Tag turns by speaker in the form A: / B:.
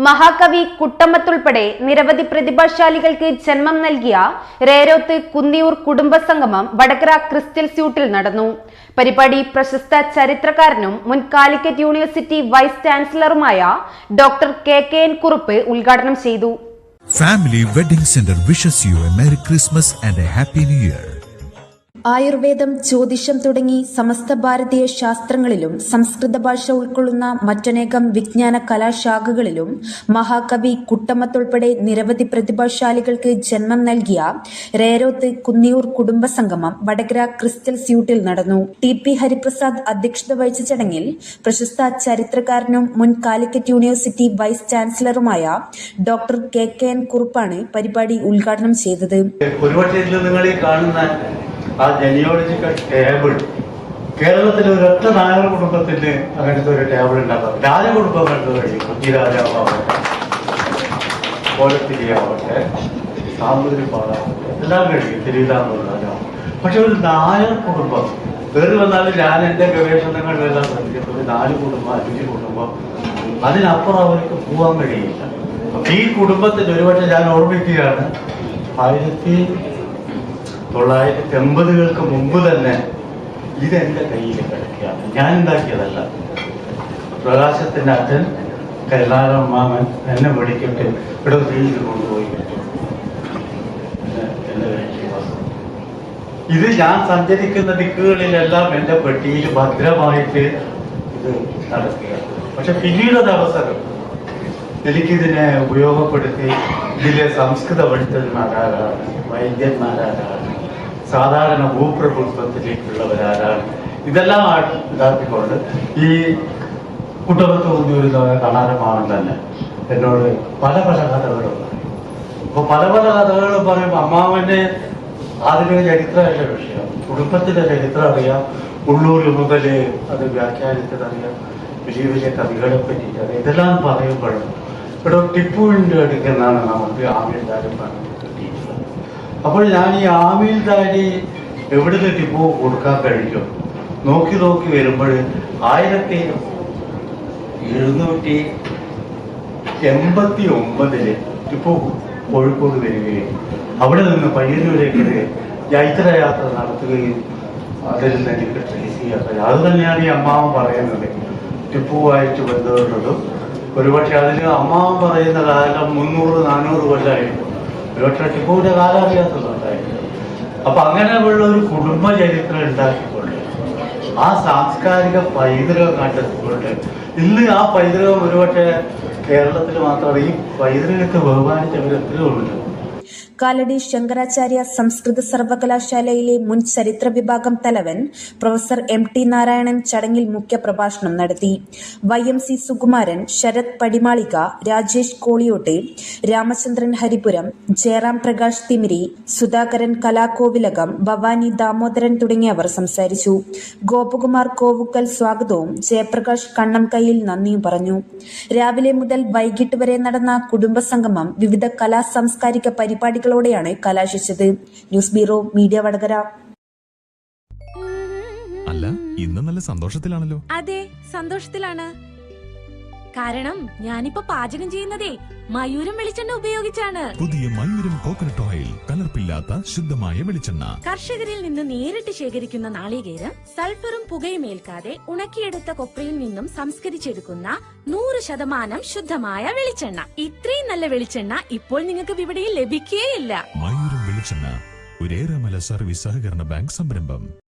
A: മഹാകവി കുട്ടമത്തുൾപ്പെടെ നിരവധി പ്രതിഭാശാലികൾക്ക് ജന്മം നൽകിയ രേരോത്ത് കുന്നിയൂർ കുടുംബസംഗമം വടകര ക്രിസ്റ്റൽ സ്യൂട്ടിൽ നടന്നു. പരിപാടി പ്രശസ്ത ചരിത്രകാരനും മുൻ കാലിക്കറ്റ് യൂണിവേഴ്സിറ്റി വൈസ് ചാൻസലറുമായ ഡോക്ടർ KKN കുറുപ്പ് ഉദ്ഘാടനം ചെയ്തു.
B: Family wedding centre wishes you a merry Christmas and a happy new year.
C: ആയുർവേദം, ജ്യോതിഷം തുടങ്ങി സമസ്ത ഭാരതീയ ശാസ്ത്രങ്ങളിലും സംസ്കൃത ഭാഷ ഉൾക്കൊള്ളുന്ന മറ്റനേകം വിജ്ഞാന കലാശാഖകളിലും മഹാകവി കുട്ടമത്തുൾപ്പെടെ നിരവധി പ്രതിഭാശാലികൾക്ക് ജന്മം നൽകിയ രേരോത്ത് കുന്നിയൂർ കുടുംബസംഗമം വടകര ക്രിസ്റ്റൽ സ്യൂട്ടിൽ നടന്നു. TP ഹരിപ്രസാദ് അധ്യക്ഷത വഹിച്ച ചടങ്ങിൽ പ്രശസ്ത ചരിത്രകാരനും മുൻ കാലിക്കറ്റ് യൂണിവേഴ്സിറ്റി വൈസ് ചാൻസലറുമായ ഡോക്ടർ KKN കുറുപ്പാണ് പരിപാടി ഉദ്ഘാടനം ചെയ്തത്.
D: ആ ജനിയോളജിക്കൽ ടേബിൾ കേരളത്തിലെ ഒരൊറ്റ നായർ കുടുംബത്തിന് അങ്ങനത്തെ ഒരു ടേബിൾ ഉണ്ടാക്കാം. രാജകുടുംബം കണ്ടു കഴിയും. കുഞ്ഞിരാജാവട്ടെ, കോലത്തിരിയാവട്ടെ, സാമൂതിരിപ്പാടാവട്ടെ, എല്ലാം കഴിയും. തിരുവിതാംകൂർ രാജാവ്. പക്ഷെ ഒരു നായർ കുടുംബം കയറി വന്നാൽ ഞാൻ എൻ്റെ ഗവേഷണങ്ങളിലെല്ലാം ശ്രദ്ധിക്കുന്നത് 4 കുടുംബം 5 കുടുംബം അതിനപ്പുറം അവർക്ക് പോകാൻ കഴിയില്ല. ഈ കുടുംബത്തിന് ഒരുപക്ഷെ ഞാൻ ഓർമ്മിക്കുകയാണ്, 1980-കൾക്ക് മുമ്പ് തന്നെ ഇതെന്റെ കയ്യിൽ കിടക്കുകയാണ്. ഞാൻ ഉണ്ടാക്കിയതല്ല. പ്രകാശത്തിന്റെ അച്ഛൻ കരുണാകരൻ മാമൻ എന്നെ മേടിച്ചിട്ട് ഇവിടെ ഫീൽഡിൽ കൊണ്ടുപോയി ഇത് ഞാൻ സഞ്ചരിക്കുന്ന ദിക്കുകളിലെല്ലാം എന്റെ പെട്ടിയിൽ ഭദ്രമായിട്ട് ഇത് നടക്കുകയാണ്. പക്ഷെ പിന്നീടൊരു അവസരം എനിക്കിതിനെ ഉപയോഗപ്പെടുത്തി ഇതിലെ സംസ്കൃത പഠിത്തന്മാരാരാണ്, വൈദ്യന്മാരാരാണ്, സാധാരണ ഭൂപ്രഭുത്വത്തിലേക്കുള്ളവരാരാണ്, ഇതെല്ലാം ഇതാക്കിക്കൊണ്ട് ഈ കുട്ടമത്ത് കുന്നിയൂർ കണാരമാവൻ തന്നെ എന്നോട് പല കഥകളും പറയും. അപ്പോൾ പല കഥകളും പറയുമ്പോൾ അമ്മാവന് ആധുനിക ചരിത്രമല്ല വിഷയം, കുടുംബത്തിന്റെ ചരിത്രം അറിയാം. ഉള്ളൂർ മുതൽ അത് വ്യാഖ്യാനിച്ചതറിയാം, വലിയ വലിയ കവികളെ പറ്റിയിട്ട് ഇതെല്ലാം പറയുമ്പോഴും ഇവിടെ ടിപ്പുവിൻ്റെ അടുക്കെന്നാണ് നമുക്ക് ആമിൽദാരി പറഞ്ഞു കിട്ടിയിട്ടുള്ളത്. അപ്പോൾ ഞാൻ ഈ ആമിൽദാരി എവിടുന്ന് ടിപ്പു കൊടുക്കാൻ കഴിയും നോക്കി വരുമ്പോൾ 1789 ടിപ്പു കോഴിക്കോട് വരികയും അവിടെ നിന്ന് പയ്യന്നൂരേക്ക് ജൈത്രയാത്ര നടത്തുകയും അതിൽ നിന്ന് എനിക്ക് ട്രേസ് ചെയ്യാത്ത അത് തന്നെയാണ് ഈ അമ്മാവൻ പറയുന്നത്. ടിപ്പുവായിട്ട് ബന്ധമുള്ളതും ഒരുപക്ഷെ അതിന് അമ്മാവൻ പറയുന്ന കാലം 300-400 കൊല്ലമായിരുന്നു. ഒരുപക്ഷെ ടിപ്പുവിന്റെ കാലം അറിയാത്തതുണ്ടായിരുന്നു. അപ്പൊ അങ്ങനെയുള്ള ഒരു കുടുംബ ചരിത്രം ഉണ്ടാക്കിക്കൊണ്ട് ആ സാംസ്കാരിക പൈതൃകം കണ്ടെത്തിക്കൊണ്ട് ഇന്ന് ആ പൈതൃകം ഒരുപക്ഷെ കേരളത്തിൽ മാത്രമല്ല, ഈ പൈതൃകത്തെ ബഹുമാനിച്ചവരെത്രയോ ഉണ്ട്.
C: കാലടി ശങ്കരാചാര്യ സംസ്കൃത സർവകലാശാലയിലെ മുൻ ചരിത്ര വിഭാഗം തലവൻ പ്രൊഫസർ MT നാരായണൻ ചടങ്ങിൽ മുഖ്യപ്രഭാഷണം നടത്തി. YMC സുകുമാരൻ, ശരത് പടിമാളിക, രാജേഷ് കോളിയോട്ട്, രാമചന്ദ്രൻ ഹരിപുരം, ജയറാം പ്രകാശ് തിമിരി, സുധാകരൻ കലാകോവിലകം, ഭവാനി ദാമോദരൻ തുടങ്ങിയവർ സംസാരിച്ചു. ഗോപകുമാർ കോവുക്കൽ സ്വാഗതവും ജയപ്രകാശ് കണ്ണംകൈയിൽ നന്ദിയും പറഞ്ഞു. രാവിലെ മുതൽ വൈകിട്ട് വരെ നടന്ന കുടുംബസംഗമം വിവിധ കലാ സാംസ്കാരിക പരിപാടികളോടെയാണ് കലാശിച്ചത്. News bureau, media Vadakara.
E: അല്ല, ഇന്ന് നല്ല സന്തോഷത്തിലാണല്ലോ?
F: അതെ, സന്തോഷത്തിലാണ്. കാരണം ഞാനിപ്പോ പാചകം ചെയ്യുന്നതേ മയൂരം വെളിച്ചെണ്ണ ഉപയോഗിച്ചാണ്.
E: പുതിയ മയൂരം കോക്കനട്ട് ഓയിൽ, കലർപ്പില്ലാത്ത ശുദ്ധമായ വെളിച്ചെണ്ണ.
F: കർഷകരിൽ നിന്ന് നേരിട്ട് ശേഖരിക്കുന്ന നാളികേരം സൾഫറും പുകയും ഏൽക്കാതെ ഉണക്കിയെടുത്ത കൊപ്രയിൽ നിന്നും സംസ്കരിച്ചെടുക്കുന്ന 100% ശുദ്ധമായ വെളിച്ചെണ്ണ. ഇത്രയും നല്ല വെളിച്ചെണ്ണ ഇപ്പോൾ നിങ്ങൾക്ക് വിപണിയിൽ ലഭിക്കുകയില്ല.
E: മയൂരം വെളിച്ചെണ്ണ, ഒരു ഏറെമല സർവീസ് സഹകരണ ബാങ്ക് സംരംഭം.